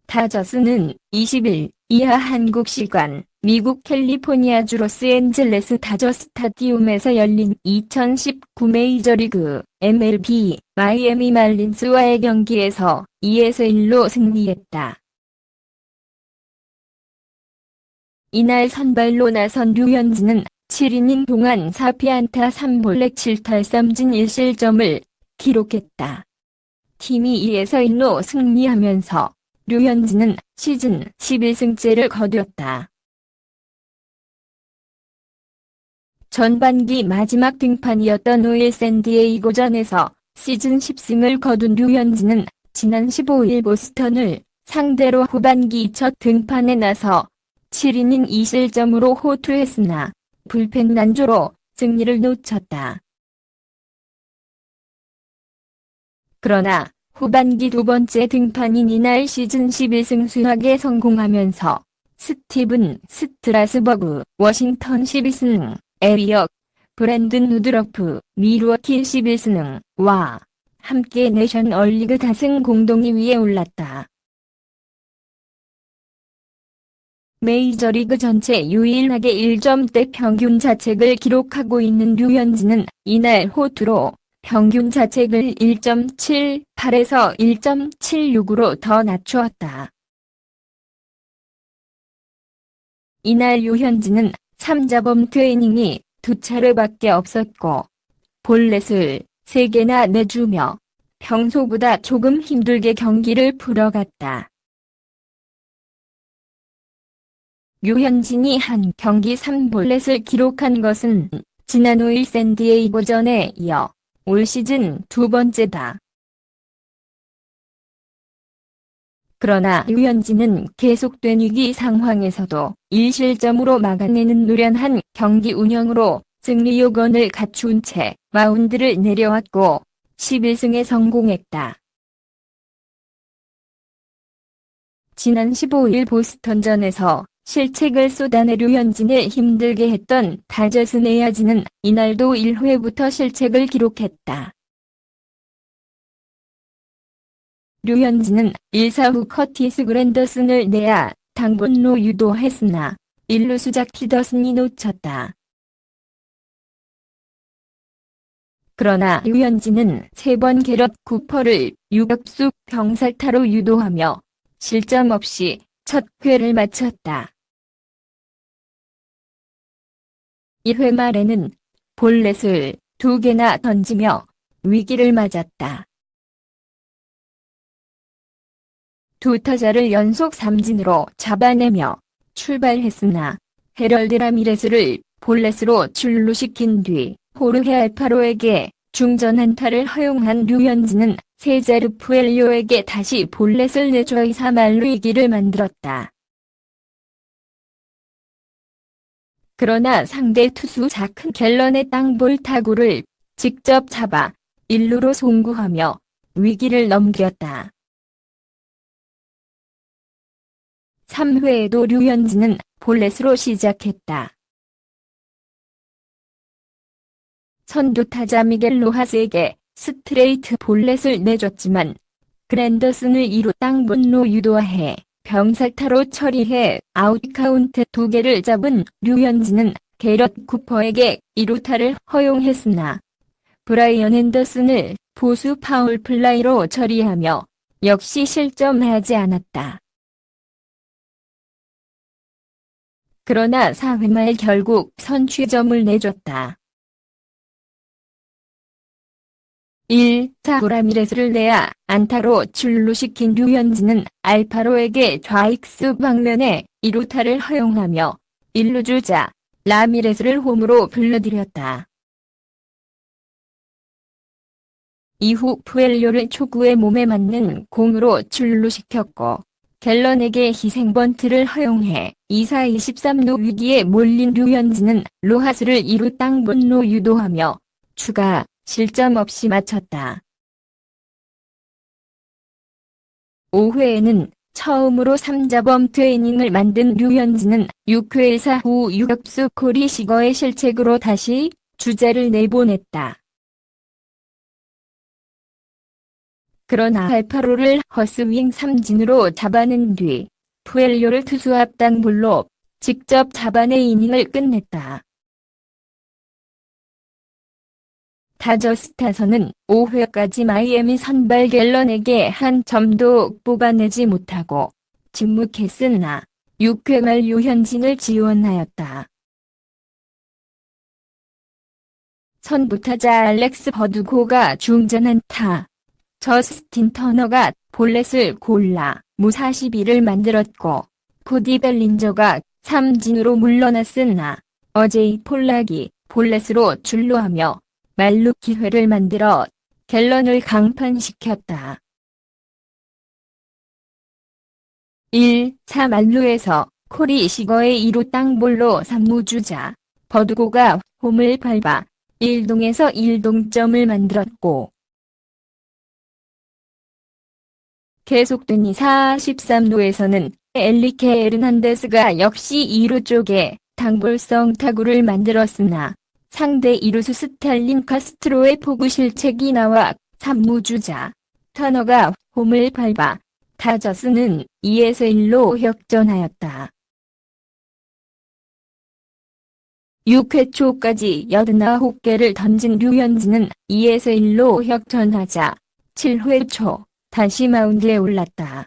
다저스는 20일 이하 한국 시간 미국 캘리포니아주 로스앤젤레스 다저 스타디움에서 열린 2019 메이저리그 MLB 마이애미 말린스와의 경기에서 2-1로 승리했다. 이날 선발로 나선 류현진은 7이닝 동안 4피안타 3볼넷 7탈삼진 1실점을 기록했다. 팀이 2-1로 승리하면서 류현진은 시즌 11승째를 거뒀다. 전반기 마지막 등판이었던 5일 샌디에이고전에서 시즌 10승을 거둔 류현진은 지난 15일 보스턴을 상대로 후반기 첫 등판에 나서 7이닝 2실점으로 호투했으나 불펜 난조로 승리를 놓쳤다. 그러나 후반기 두 번째 등판인 이날 시즌 11승 수확에 성공하면서 스티븐 스트라스버그 워싱턴 12승, 에리역, 브랜든 누드러프, 밀워키 11승과 함께 내셔널리그 다승 공동 2위에 올랐다. 메이저리그 전체 유일하게 1점대 평균 자책을 기록하고 있는 류현진은 이날 호투로 평균 자책을 1.78에서 1.76으로 더 낮추었다. 이날 류현진은 3자 범퇴 이닝이 2차례밖에 없었고 볼넷을 3개나 내주며 평소보다 조금 힘들게 경기를 풀어갔다. 류현진이 한 경기 3볼넷을 기록한 것은 지난 5일 샌디에이고전에 이어 올 시즌 두 번째다. 그러나 류현진은 계속된 위기 상황에서도 1실점으로 막아내는 노련한 경기 운영으로 승리 요건을 갖춘 채 마운드를 내려왔고 11승에 성공했다. 지난 15일 보스턴전에서 실책을 쏟아내 류현진을 힘들게 했던 다저스 내야진은 이날도 1회부터 실책을 기록했다. 류현진은 1사 후 커티스 그랜더슨을 내야 당분로 유도했으나 1루수 작 피더슨이 놓쳤다. 그러나 류현진은 3번 게럿 쿠퍼를 유격수 병살타로 유도하며 실점 없이 첫 회를 마쳤다. 1회 말에는 볼넷을 2개나 던지며 위기를 맞았다. 두 타자를 연속 삼진으로 잡아내며 출발했으나 헤럴드 라미레스를 볼넷으로 출루시킨 뒤 호르헤 알파로에게 중전 안타를 허용한 류현진은 세자르 푸엘료에게 다시 볼넷을 내줘 2-3할로 위기를 만들었다. 그러나 상대 투수 자큰 갤런의 땅볼 타구를 직접 잡아 1루로 송구하며 위기를 넘겼다. 3회에도 류현진은 볼넷으로 시작했다. 선두타자 미겔 로하스에게 스트레이트 볼넷을 내줬지만 그랜더슨을 2루 땅볼로 유도해 병살타로 처리해 아웃 카운트 2개를 잡은 류현진은 게럿 쿠퍼에게 2루타를 허용했으나 브라이언 앤더슨을 보수 파울 플라이로 처리하며 역시 실점하지 않았다. 그러나 4회 말 결국 선취점을 내줬다. 1사 라미레스를 내야 안타로 출루시킨 류현진은 알파로에게 좌익수 방면에 2루타를 허용하며 1루 주자 라미레스를 홈으로 불러들였다. 이후 푸엘료를 초구의 몸에 맞는 공으로 출루시켰고 갤런에게 희생 번트를 허용해 2사 23루 위기에 몰린 류현진은 로하스를 2루 땅볼로 유도하며 추가 실점 없이 마쳤다. 5회에는 처음으로 3자 범퇴 이닝을 만든 류현진은 6회 4후 유격수 코리 시거의 실책으로 다시 주자를 내보냈다. 그러나 알파로를 허스윙 삼진으로 잡아낸 뒤 푸엘료를 투수 앞당볼로 직접 잡아내 이닝을 끝냈다. 다저스 타선은 5회까지 마이애미 선발 갤런에게 한 점도 뽑아내지 못하고 침묵했으나 6회 말 류현진을 지원하였다. 선두타자 알렉스 버두고가 중전안타, 저스틴 터너가 볼넷을 골라 무사시비를 만들었고 코디 벨린저가 삼진으로 물러났으나 어제이 폴락이 볼넷으로 출루하며 말루 기회를 만들어 갤런을 강판시켰다. 1차 만루에서 코리 시거의 2루 땅볼로 3루주자 버두고가 홈을 밟아 1동에서 1동점을 만들었고 계속된 2사 13루에서는 엘리케 에르난데스가 역시 2루 쪽에 땅볼성 타구를 만들었으나 상대 2루수 스탈린 카스트로의 포구 실책이 나와 3루주자 터너가 홈을 밟아 다저스는 2에서 1로 역전하였다. 6회 초까지 89개를 던진 류현진은 2에서 1로 역전하자 7회 초 다시 마운드에 올랐다.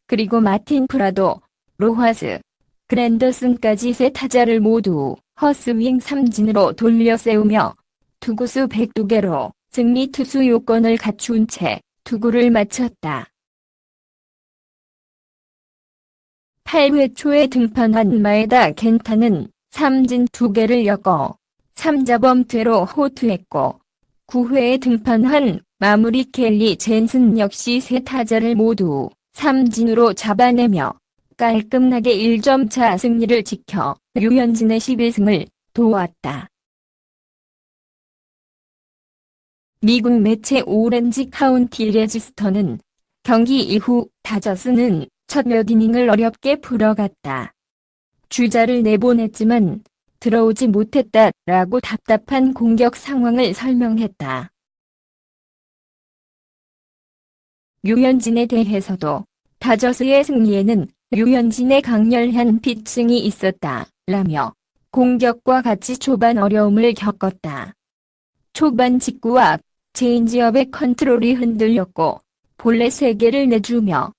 그리고 마틴 프라도, 로하스, 그랜더슨까지 세 타자를 모두 허스윙 삼진으로 돌려 세우며 투구수 102개로 승리 투수 요건을 갖춘 채 투구를 마쳤다. 8회 초에 등판한 마에다 켄타는 삼진 2개를 엮어 3자 범퇴로 호투했고 9회에 등판한 마무리 켈리 젠슨 역시 세 타자를 모두 삼진으로 잡아내며 깔끔하게 1점차 승리를 지켜 류현진의 11승을 도왔다. 미국 매체 오렌지 카운티 레지스터는 경기 이후 다저스는 첫 몇 이닝을 어렵게 풀어갔다. 주자를 내보냈지만 들어오지 못했다라고 답답한 공격 상황을 설명했다. 류현진에 대해서도 다저스의 승리에는 류현진의 강렬한 피칭이 있었다라며 공격과 같이 초반 어려움을 겪었다. 초반 직구와 체인지업의 컨트롤이 흔들렸고 볼넷 3개를 내주며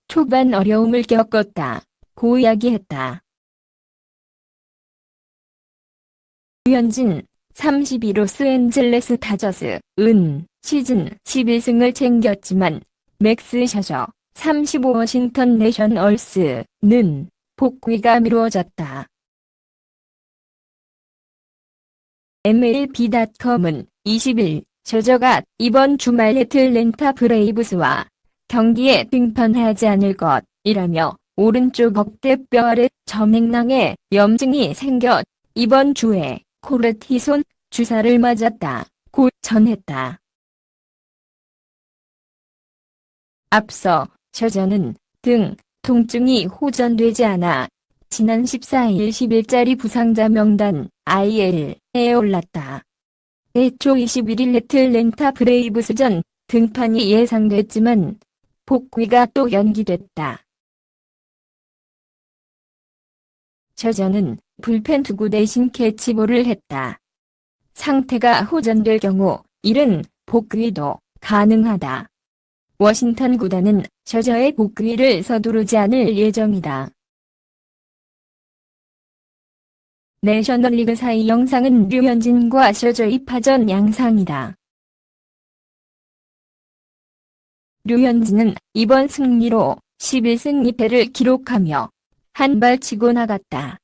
초반 어려움을 겪었다고 이야기했다. 류현진 32로스앤젤레스 다저스은 시즌 11승을 챙겼지만 맥스 셔저 35 워싱턴 내셔널스는 복귀가 미뤄졌다. MLB.com은 20일 셔저가 이번 주말 애틀랜타 브레이브스와 경기에 등판하지 않을 것이라며 오른쪽 어깨뼈 아래 점액낭에 염증이 생겨 이번 주에 코르티손 주사를 맞았다고 전했다. 앞서 셔저는 등 통증이 호전되지 않아 지난 14일 10일짜리 부상자 명단 IL에 올랐다. 애초 21일 애틀랜타 브레이브스전 등판이 예상됐지만 복귀가 또 연기됐다. 셔저는 불펜 투구 대신 캐치볼을 했다. 상태가 호전될 경우 이른 복귀도 가능하다. 워싱턴 구단은 셔저의 복귀를 서두르지 않을 예정이다. 내셔널리그 사이 영상은 류현진과 셔저의 파전 양상이다. 류현진은 이번 승리로 11승 2패를 기록하며 한 발 치고 나갔다.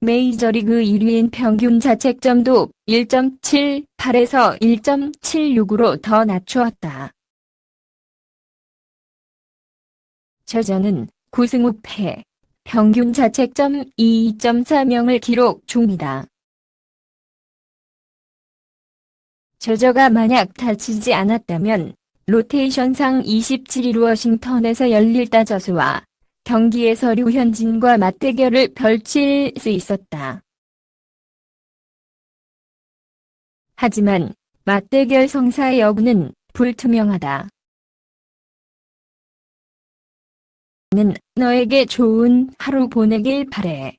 메이저리그 1위인 평균 자책점도 1.78에서 1.76으로 더 낮추었다. 셔저는 9승 5패, 평균 자책점 2.40을 기록 중이다. 셔저가 만약 다치지 않았다면 로테이션상 27일 워싱턴에서 열릴 다저스와 경기에서 류현진과 맞대결을 펼칠 수 있었다. 하지만 맞대결 성사 여부는 불투명하다. 는 너에게 좋은 하루 보내길 바래.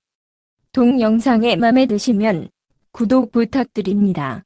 동영상에 맘에 드시면 구독 부탁드립니다.